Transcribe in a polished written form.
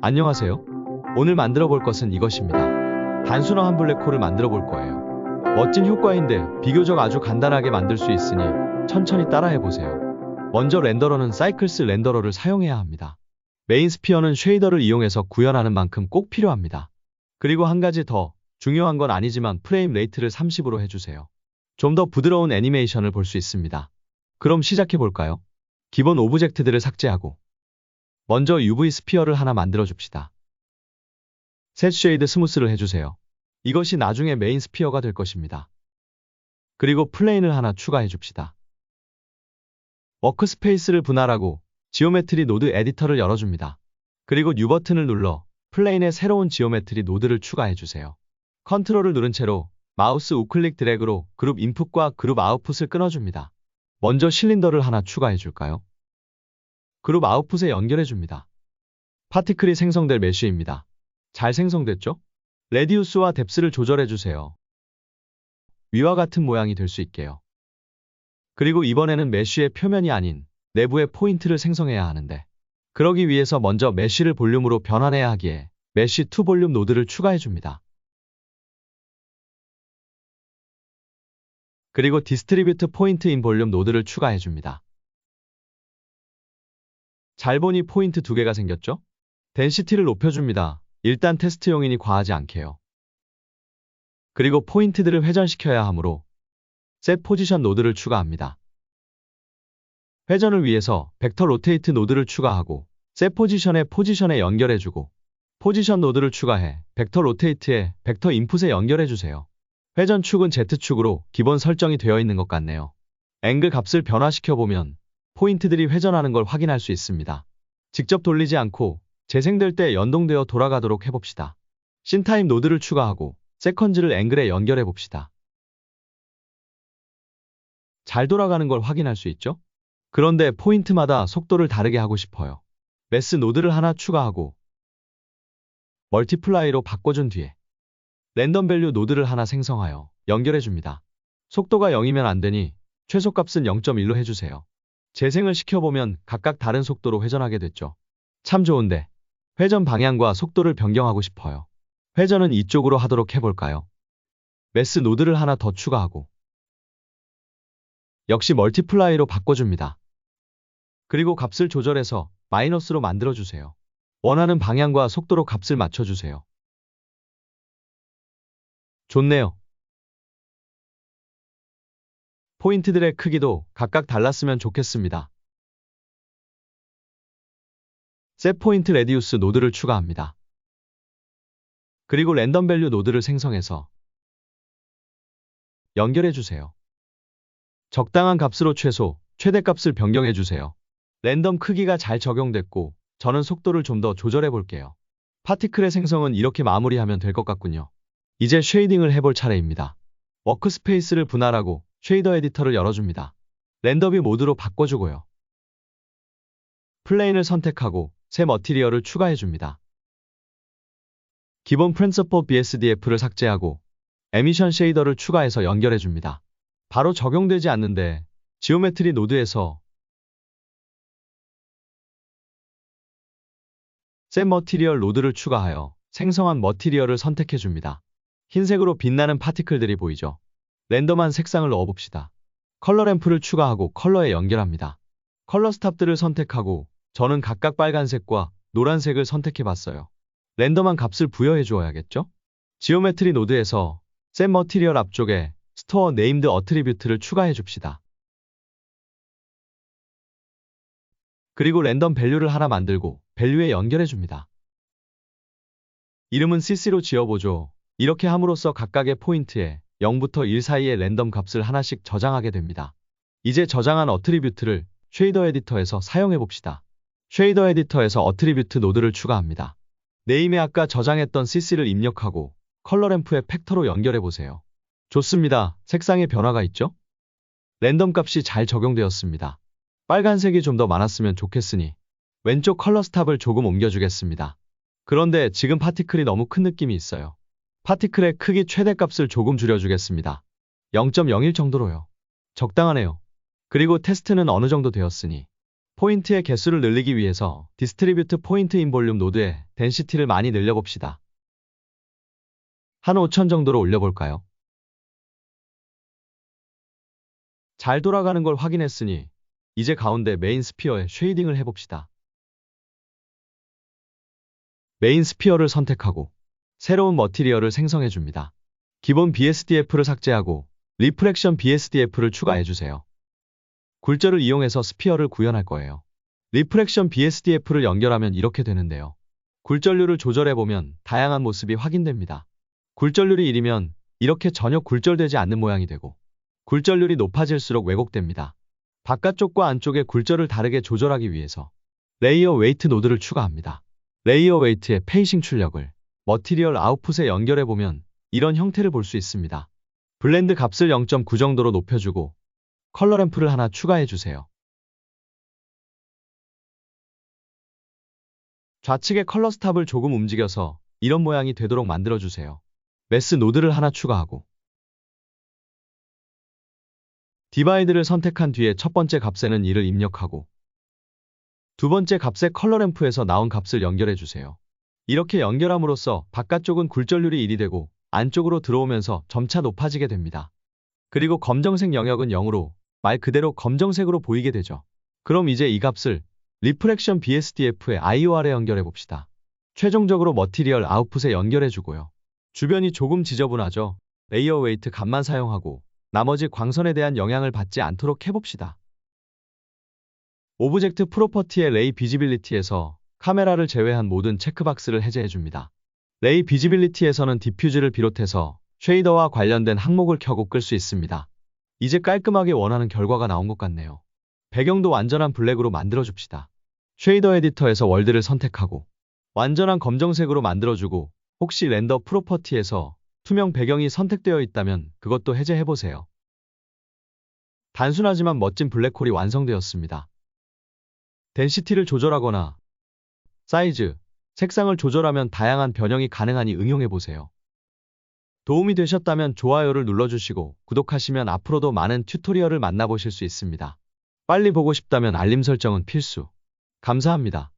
안녕하세요. 오늘 만들어 볼 것은 이것입니다. 단순화한 블랙홀을 만들어 볼 거예요. 멋진 효과인데 비교적 아주 간단하게 만들 수 있으니 천천히 따라해 보세요. 먼저 렌더러는 사이클스 렌더러를 사용해야 합니다. 메인 스피어는 쉐이더를 이용해서 구현하는 만큼 꼭 필요합니다. 그리고 한 가지 더 중요한 건 아니지만 프레임 레이트를 30으로 해주세요. 좀 더 부드러운 애니메이션을 볼 수 있습니다. 그럼 시작해 볼까요? 기본 오브젝트들을 삭제하고 먼저 UV 스피어를 하나 만들어 줍시다. 셋 쉐이드 스무스를 해주세요. 이것이 나중에 메인 스피어가 될 것입니다. 그리고 플레인을 하나 추가해 줍시다. 워크스페이스를 분할하고 지오메트리 노드 에디터를 열어줍니다. 그리고 뉴 버튼을 눌러 플레인에 새로운 지오메트리 노드를 추가해 주세요. 컨트롤을 누른 채로 마우스 우클릭 드래그로 그룹 인풋과 그룹 아웃풋을 끊어줍니다. 먼저 실린더를 하나 추가해 줄까요? 그룹 아웃풋에 연결해 줍니다. 파티클이 생성될 메쉬입니다. 잘 생성됐죠? 레디우스와 뎁스를 조절해 주세요. 위와 같은 모양이 될 수 있게요. 그리고 이번에는 메쉬의 표면이 아닌 내부의 포인트를 생성해야 하는데 그러기 위해서 먼저 메쉬를 볼륨으로 변환해야 하기에 메쉬 투 볼륨 노드를 추가해 줍니다. 그리고 디스트리뷰트 포인트 인 볼륨 노드를 추가해 줍니다. 잘 보니 포인트 두 개가 생겼죠? 덴시티를 높여줍니다. 일단 테스트용이니 과하지 않게요. 그리고 포인트들을 회전시켜야 하므로 셋 포지션 노드를 추가합니다. 회전을 위해서 벡터 로테이트 노드를 추가하고 셋 포지션에 연결해주고 포지션 노드를 추가해 벡터 로테이트에 벡터 인풋에 연결해주세요. 회전 축은 Z축으로 기본 설정이 되어 있는 것 같네요. 앵글 값을 변화시켜보면 포인트들이 회전하는 걸 확인할 수 있습니다. 직접 돌리지 않고 재생될 때 연동되어 돌아가도록 해봅시다. 씬타임 노드를 추가하고 세컨즈를 앵글에 연결해봅시다. 잘 돌아가는 걸 확인할 수 있죠? 그런데 포인트마다 속도를 다르게 하고 싶어요. 매스 노드를 하나 추가하고 멀티플라이로 바꿔준 뒤에 랜덤 밸류 노드를 하나 생성하여 연결해줍니다. 속도가 0이면 안되니 최소값은 0.1로 해주세요. 재생을 시켜보면 각각 다른 속도로 회전하게 됐죠. 참 좋은데 회전 방향과 속도를 변경하고 싶어요. 회전은 이쪽으로 하도록 해볼까요? 매스 노드를 하나 더 추가하고 역시 멀티플라이로 바꿔줍니다. 그리고 값을 조절해서 마이너스로 만들어주세요. 원하는 방향과 속도로 값을 맞춰주세요. 좋네요. 포인트들의 크기도 각각 달랐으면 좋겠습니다. 셋 포인트 레디우스 노드를 추가합니다. 그리고 랜덤 밸류 노드를 생성해서 연결해주세요. 적당한 값으로 최대값을 변경해주세요. 랜덤 크기가 잘 적용됐고 저는 속도를 좀 더 조절해 볼게요. 파티클의 생성은 이렇게 마무리하면 될 것 같군요. 이제 쉐이딩을 해볼 차례입니다. 워크스페이스를 분할하고 쉐이더 에디터를 열어줍니다. 랜더뷰 모드로 바꿔주고요. 플레인을 선택하고 새 머티리얼을 추가해줍니다. 기본 프린서플 BSDF를 삭제하고 에미션 쉐이더를 추가해서 연결해줍니다. 바로 적용되지 않는데 지오메트리 노드에서 셋 머티리얼 노드를 추가하여 생성한 머티리얼을 선택해줍니다. 흰색으로 빛나는 파티클들이 보이죠? 랜덤한 색상을 넣어봅시다. 컬러 램프를 추가하고 컬러에 연결합니다. 컬러 스탑들을 선택하고 저는 각각 빨간색과 노란색을 선택해봤어요. 랜덤한 값을 부여해 주어야겠죠? 지오메트리 노드에서 셋 머티리얼 앞쪽에 스토어 네임드 어트리뷰트를 추가해 줍시다. 그리고 랜덤 밸류를 하나 만들고 밸류에 연결해 줍니다. 이름은 CC로 지어보죠. 이렇게 함으로써 각각의 포인트에 0부터 1 사이의 랜덤 값을 하나씩 저장하게 됩니다. 이제 저장한 어트리뷰트를 쉐이더 에디터에서 사용해 봅시다. 쉐이더 에디터에서 어트리뷰트 노드를 추가합니다. 네임에 아까 저장했던 CC를 입력하고 컬러 램프의 팩터로 연결해 보세요. 좋습니다. 색상의 변화가 있죠? 랜덤 값이 잘 적용되었습니다. 빨간색이 좀 더 많았으면 좋겠으니 왼쪽 컬러 스탑을 조금 옮겨주겠습니다. 그런데 지금 파티클이 너무 큰 느낌이 있어요. 파티클의 크기 최대값을 조금 줄여주겠습니다. 0.01 정도로요. 적당하네요. 그리고 테스트는 어느 정도 되었으니 포인트의 개수를 늘리기 위해서 디스트리뷰트 포인트 인 볼륨 노드에 덴시티를 많이 늘려봅시다. 한 5000 정도로 올려볼까요? 잘 돌아가는 걸 확인했으니 이제 가운데 메인 스피어에 쉐이딩을 해봅시다. 메인 스피어를 선택하고 새로운 머티리얼을 생성해줍니다. 기본 BSDF를 삭제하고 리프렉션 BSDF를 추가해주세요. 굴절을 이용해서 스피어를 구현할 거예요. 리프렉션 BSDF를 연결하면 이렇게 되는데요. 굴절률을 조절해보면 다양한 모습이 확인됩니다. 굴절률이 1이면 이렇게 전혀 굴절되지 않는 모양이 되고 굴절률이 높아질수록 왜곡됩니다. 바깥쪽과 안쪽의 굴절을 다르게 조절하기 위해서 레이어 웨이트 노드를 추가합니다. 레이어 웨이트의 페이싱 출력을 머티리얼 아웃풋에 연결해보면 이런 형태를 볼 수 있습니다. 블렌드 값을 0.9 정도로 높여주고 컬러 램프를 하나 추가해주세요. 좌측의 컬러 스탑을 조금 움직여서 이런 모양이 되도록 만들어주세요. 매스 노드를 하나 추가하고 디바이드를 선택한 뒤에 첫 번째 값에는 2를 입력하고 두 번째 값의 컬러 램프에서 나온 값을 연결해주세요. 이렇게 연결함으로써 바깥쪽은 굴절률이 1이 되고 안쪽으로 들어오면서 점차 높아지게 됩니다. 그리고 검정색 영역은 0으로 말 그대로 검정색으로 보이게 되죠. 그럼 이제 이 값을 리프렉션 BSDF의 IOR에 연결해 봅시다. 최종적으로 머티리얼 아웃풋에 연결해 주고요. 주변이 조금 지저분하죠. 레이어 웨이트 값만 사용하고 나머지 광선에 대한 영향을 받지 않도록 해봅시다. 오브젝트 프로퍼티의 레이 비지빌리티에서 카메라를 제외한 모든 체크박스를 해제해줍니다. 레이 비지빌리티에서는 디퓨즈를 비롯해서 쉐이더와 관련된 항목을 켜고 끌 수 있습니다. 이제 깔끔하게 원하는 결과가 나온 것 같네요. 배경도 완전한 블랙으로 만들어줍시다. 쉐이더 에디터에서 월드를 선택하고 완전한 검정색으로 만들어주고 혹시 렌더 프로퍼티에서 투명 배경이 선택되어 있다면 그것도 해제해보세요. 단순하지만 멋진 블랙홀이 완성되었습니다. 덴시티를 조절하거나 사이즈, 색상을 조절하면 다양한 변형이 가능하니 응용해보세요. 도움이 되셨다면 좋아요를 눌러주시고 구독하시면 앞으로도 많은 튜토리얼을 만나보실 수 있습니다. 빨리 보고 싶다면 알림 설정은 필수. 감사합니다.